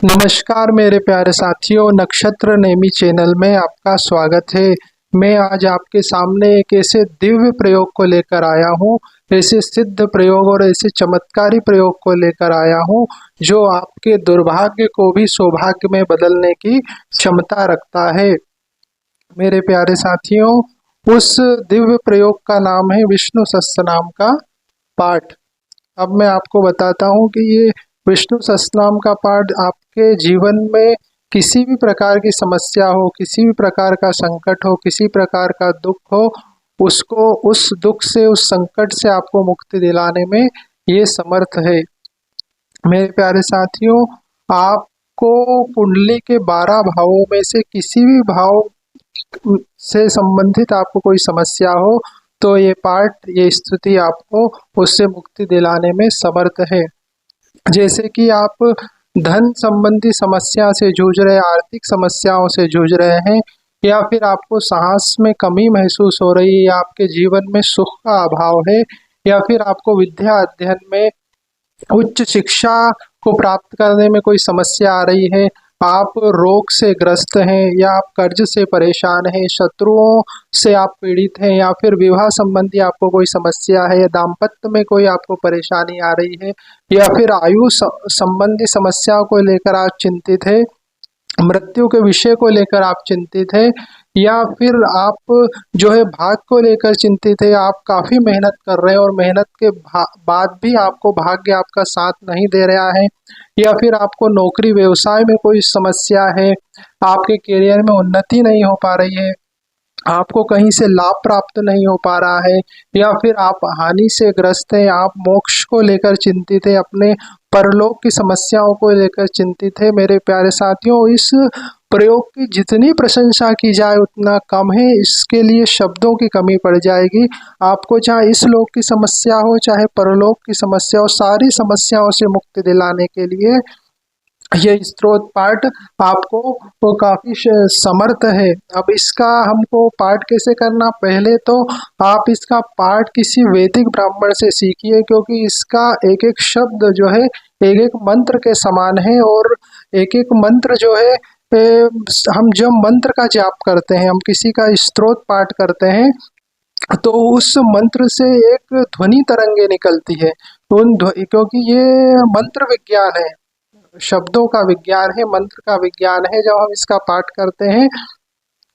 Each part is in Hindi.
नमस्कार मेरे प्यारे साथियों, नक्षत्र नेमी चैनल में आपका स्वागत है। मैं आज आपके सामने एक ऐसे दिव्य प्रयोग को लेकर आया हूँ, ऐसे सिद्ध प्रयोग और ऐसे चमत्कारी प्रयोग को लेकर आया हूँ जो आपके दुर्भाग्य को भी सौभाग्य में बदलने की क्षमता रखता है। मेरे प्यारे साथियों, उस दिव्य प्रयोग का नाम है विष्णु सहस्त्रनाम का पाठ। अब मैं आपको बताता हूँ कि ये विष्णु सहस्त्रनाम का पाठ आपके जीवन में किसी भी प्रकार की समस्या हो, किसी भी प्रकार का संकट हो, किसी प्रकार का दुख हो, उसको उस दुख से, उस संकट से आपको मुक्ति दिलाने में ये समर्थ है। मेरे प्यारे साथियों, आपको कुंडली के 12 भावों में से किसी भी भाव से संबंधित आपको कोई समस्या हो तो ये पाठ, ये स्तुति आपको उससे मुक्ति दिलाने में समर्थ है। जैसे कि आप धन संबंधी समस्या से जूझ रहे, आर्थिक समस्याओं से जूझ रहे हैं, या फिर आपको साहस में कमी महसूस हो रही है, या आपके जीवन में सुख का अभाव है, या फिर आपको विद्या अध्ययन में, उच्च शिक्षा को प्राप्त करने में कोई समस्या आ रही है, आप रोग से ग्रस्त हैं, या आप कर्ज से परेशान हैं, शत्रुओं से आप पीड़ित हैं, या फिर विवाह संबंधी आपको कोई समस्या है, या दाम्पत्य में कोई आपको परेशानी आ रही है, या फिर आयु संबंधी समस्याओं को लेकर आप चिंतित है, मृत्यु के विषय को लेकर आप चिंतित है, या फिर आप जो है भाग्य को लेकर चिंतित है, आप काफ़ी मेहनत कर रहे हैं और मेहनत के बाद भी आपको भाग्य आपका साथ नहीं दे रहा है, या फिर आपको नौकरी व्यवसाय में कोई समस्या है, आपके करियर में उन्नति नहीं हो पा रही है, आपको कहीं से लाभ प्राप्त नहीं हो पा रहा है, या फिर आप हानि से ग्रस्त हैं, आप मोक्ष को लेकर चिंतित है, अपने परलोक की समस्याओं को लेकर चिंतित है। मेरे प्यारे साथियों, इस प्रयोग की जितनी प्रशंसा की जाए उतना कम है, इसके लिए शब्दों की कमी पड़ जाएगी। आपको चाहे इस लोक की समस्या हो, चाहे परलोक की समस्या हो, सारी समस्याओं से मुक्ति दिलाने के लिए ये स्तोत्र पाठ आपको वो काफी समर्थ है। अब इसका हमको पाठ कैसे करना, पहले तो आप इसका पाठ किसी वैदिक ब्राह्मण से सीखिए, क्योंकि इसका एक एक शब्द जो है एक एक मंत्र के समान है, और एक एक मंत्र जो है हम जब मंत्र का जाप करते हैं, हम किसी का स्तोत्र पाठ करते हैं, तो उस मंत्र से एक ध्वनि तरंगे निकलती है। क्योंकि ये मंत्र विज्ञान है, शब्दों का विज्ञान है, मंत्र का विज्ञान है। जब हम इसका पाठ करते हैं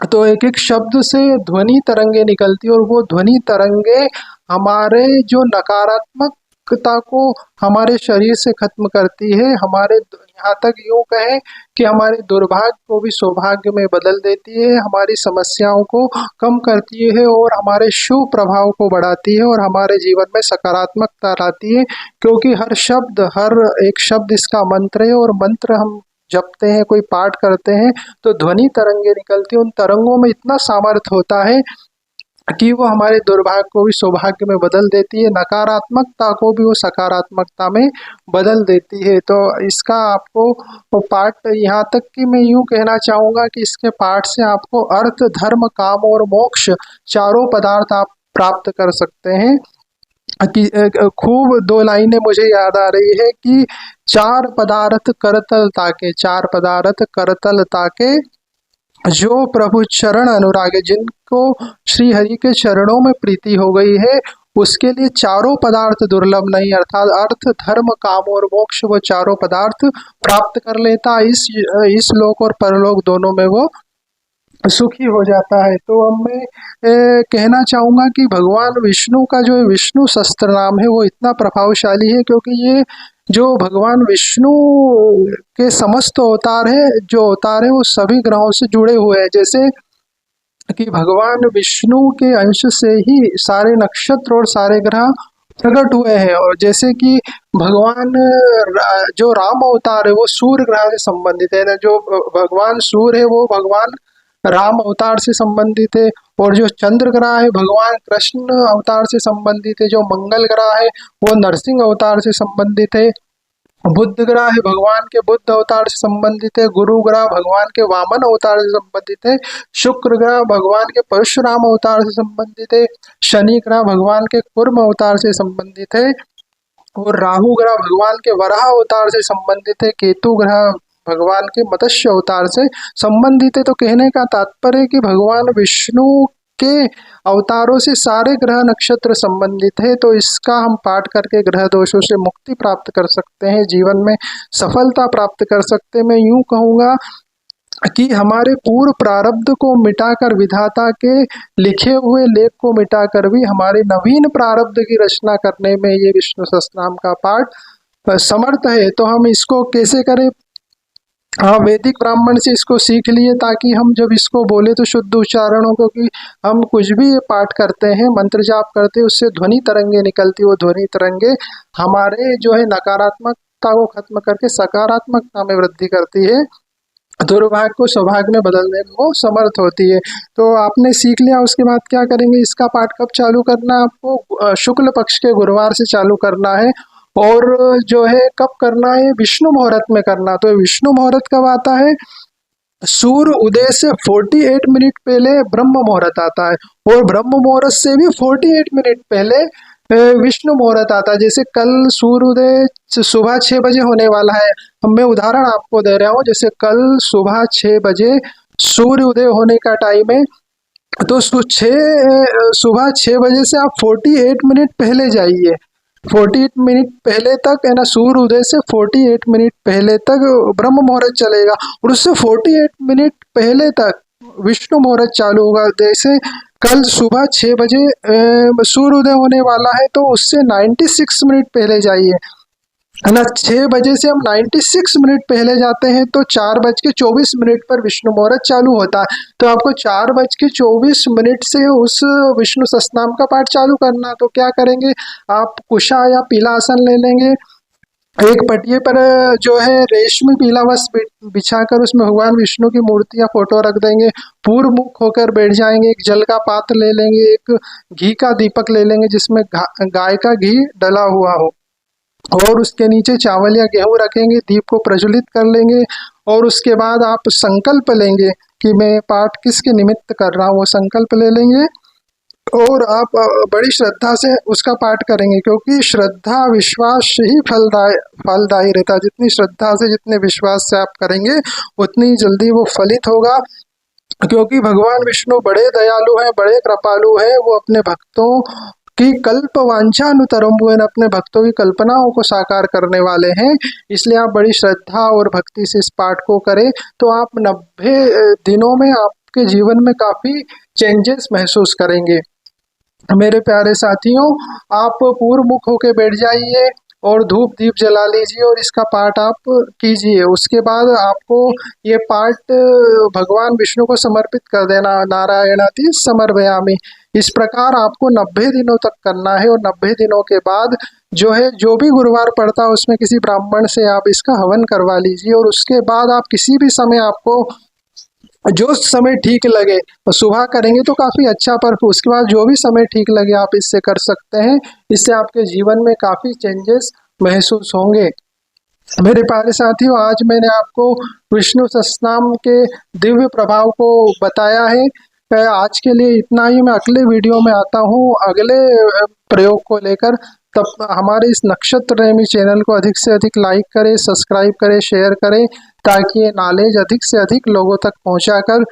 तो एक एक शब्द से ध्वनि तरंगे निकलती है, और वो ध्वनि तरंगे हमारे जो नकारात्मकता को हमारे शरीर से खत्म करती है, हमारे यहाँ तक यूँ कहें कि हमारे दुर्भाग्य को भी सौभाग्य में बदल देती है, हमारी समस्याओं को कम करती है, और हमारे शुभ प्रभाव को बढ़ाती है, और हमारे जीवन में सकारात्मकता लाती है। क्योंकि हर शब्द, हर एक शब्द इसका मंत्र है, और मंत्र हम जपते हैं, कोई पाठ करते हैं तो ध्वनि तरंगे निकलती है। उन तरंगों में इतना सामर्थ्य होता है कि वो हमारे दुर्भाग्य को भी सौभाग्य में बदल देती है, नकारात्मकता को भी वो सकारात्मकता में बदल देती है। तो इसका आपको वो पाठ, यहाँ तक कि मैं यूँ कहना चाहूँगा कि इसके पाठ से आपको अर्थ, धर्म, काम और मोक्ष चारों पदार्थ आप प्राप्त कर सकते हैं। कि खूब 2 लाइनें मुझे याद आ रही है कि चार पदार्थ करतल ताके, चार पदार्थ करतल ताके, जो प्रभु चरण अनुरागे, जिनको श्री हरि के चरणों में प्रीति हो गई है, उसके लिए चारों पदार्थ दुर्लभ नहीं, अर्थात अर्थ, धर्म, काम और मोक्ष, वो चारों पदार्थ प्राप्त कर लेता। इस लोक और परलोक दोनों में वो सुखी हो जाता है। तो अब मैं कहना चाहूँगा कि भगवान विष्णु का जो विष्णु सहस्त्र नाम है वो इतना प्रभावशाली है, क्योंकि ये जो भगवान विष्णु के समस्त अवतार है, जो अवतार है वो सभी ग्रहों से जुड़े हुए हैं। जैसे कि भगवान विष्णु के अंश से ही सारे नक्षत्र और सारे ग्रह प्रकट हुए हैं, और जैसे कि भगवान जो राम अवतार है वो सूर्य ग्रह से संबंधित है, जो भगवान सूर्य है वो भगवान राम अवतार से संबंधित है, और जो चंद्र ग्रह है भगवान कृष्ण अवतार से संबंधित है, जो मंगल ग्रह है वो नरसिंह अवतार से संबंधित है, बुध ग्रह है भगवान के बुद्ध अवतार से संबंधित है, गुरु ग्रह भगवान के वामन अवतार से संबंधित है, शुक्र ग्रह भगवान के परशुराम अवतार से संबंधित है, शनि ग्रह भगवान के कूर्म अवतार से संबंधित है, और राहु ग्रह भगवान के वराह अवतार से संबंधित है, केतु ग्रह भगवान के मत्स्य अवतार से संबंधित है। तो कहने का तात्पर्य कि भगवान विष्णु के अवतारों से सारे ग्रह नक्षत्र संबंधित है। तो इसका हम पाठ करके ग्रह दोषों से मुक्ति प्राप्त कर सकते हैं, जीवन में सफलता प्राप्त कर सकते हैं। मैं यूं कहूँगा कि हमारे पूर्व प्रारब्ध को मिटाकर, विधाता के लिखे हुए लेख को मिटाकर भी हमारे नवीन प्रारब्ध की रचना करने में ये विष्णु सहस्त्रनाम का पाठ समर्थ है। तो हम इसको कैसे करें? हाँ, वैदिक ब्राह्मण से इसको सीख लिए ताकि हम जब इसको बोले तो शुद्ध उच्चारण हो, क्योंकि हम कुछ भी पाठ करते हैं, मंत्र जाप करते हैं, उससे ध्वनि तरंगे निकलती, वो ध्वनि तरंगे हमारे जो है नकारात्मकता को खत्म करके सकारात्मकता में वृद्धि करती है, दुर्भाग्य को सौभाग्य में बदलने में वो समर्थ होती है। तो आपने सीख लिया, उसके बाद क्या करेंगे? इसका पाठ कब चालू करना है आपको? शुक्ल पक्ष के गुरुवार से चालू करना है। और जो है कब करना है? विष्णु मुहूर्त में करना। तो विष्णु मुहूर्त कब आता है? सूर्य उदय से 48 मिनट पहले ब्रह्म मुहूर्त आता है, और ब्रह्म मुहूर्त से भी 48 मिनट पहले विष्णु मुहूर्त आता है। जैसे कल सूर्योदय सुबह 6 बजे होने वाला है, मैं उदाहरण आपको दे रहा हूँ। जैसे कल सुबह 6 बजे सूर्योदय होने का टाइम है, तो सुबह 6 बजे से आप 48 मिनट पहले जाइए। 48 मिनट पहले तक है ना, सूर्य उदय से 48 मिनट पहले तक ब्रह्म मुहूर्त चलेगा, और उससे 48 मिनट पहले तक विष्णु मुहूर्त चालू होगा। जैसे कल सुबह 6 बजे सूर्योदय होने वाला है, तो उससे 96 मिनट पहले जाइए, है ना। 6 बजे से हम 96 मिनट पहले जाते हैं, तो 4:24 पर विष्णु मुहूर्त चालू होता है। तो आपको 4:24 से उस विष्णु सहस्त्रनाम का पाठ चालू करना। तो क्या करेंगे? आप कुशा या पीला आसन ले लेंगे, एक पटिये पर जो है रेशमी पीला वस्त्र बिछाकर उसमें भगवान विष्णु की मूर्ति या फोटो रख देंगे, पूर्व मुख होकर बैठ जाएंगे। एक जल का पात्र ले लेंगे, एक घी का दीपक ले लेंगे जिसमें गाय का घी डला हुआ हो, और उसके नीचे चावल या गेहूं रखेंगे, दीप को प्रज्वलित कर लेंगे। और उसके बाद आप संकल्प लेंगे कि मैं पाठ किसके निमित्त कर रहा हूँ, वो संकल्प ले लेंगे, और आप बड़ी श्रद्धा से उसका पाठ करेंगे, क्योंकि श्रद्धा विश्वास से ही फलदायी रहता है। जितनी श्रद्धा से, जितने विश्वास से आप करेंगे, उतनी जल्दी वो फलित होगा। क्योंकि भगवान विष्णु बड़े दयालु हैं, बड़े कृपालु हैं, वो अपने भक्तों की कल्प वांछानुतरम्बुन, अपने भक्तों की कल्पनाओं को साकार करने वाले हैं। इसलिए आप बड़ी श्रद्धा और भक्ति से इस पाठ को करें, तो आप 90 दिनों में आपके जीवन में काफी चेंजेस महसूस करेंगे। मेरे प्यारे साथियों, आप पूर्व मुख होके बैठ जाइए और धूप दीप जला लीजिए और इसका पाठ आप कीजिए। उसके बाद आपको ये पाठ भगवान विष्णु को समर्पित कर देना। नारायणाति समर्पयामि। इस प्रकार आपको 90 दिनों तक करना है, और 90 दिनों के बाद जो है, जो भी गुरुवार पड़ता है उसमें किसी ब्राह्मण से आप इसका हवन करवा लीजिए। और उसके बाद आप किसी भी समय, आपको जो समय ठीक लगे, तो सुबह करेंगे तो काफ़ी अच्छा, पर उसके बाद जो भी समय ठीक लगे आप इससे कर सकते हैं। इससे आपके जीवन में काफ़ी चेंजेस महसूस होंगे। मेरे प्यारे साथियों, आज मैंने आपको विष्णु सहस्त्रनाम के दिव्य प्रभाव को बताया है। आज के लिए इतना ही। मैं अगले वीडियो में आता हूँ अगले प्रयोग को लेकर। तब हमारे इस नक्षत्र नेमी चैनल को अधिक से अधिक लाइक करें, सब्सक्राइब करें, शेयर करें, ताकि ये नॉलेज अधिक से अधिक लोगों तक पहुंचाकर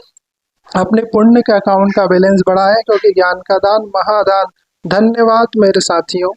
अपने पुण्य के अकाउंट का बैलेंस बढ़ाएं, क्योंकि ज्ञान का दान महादान। धन्यवाद मेरे साथियों।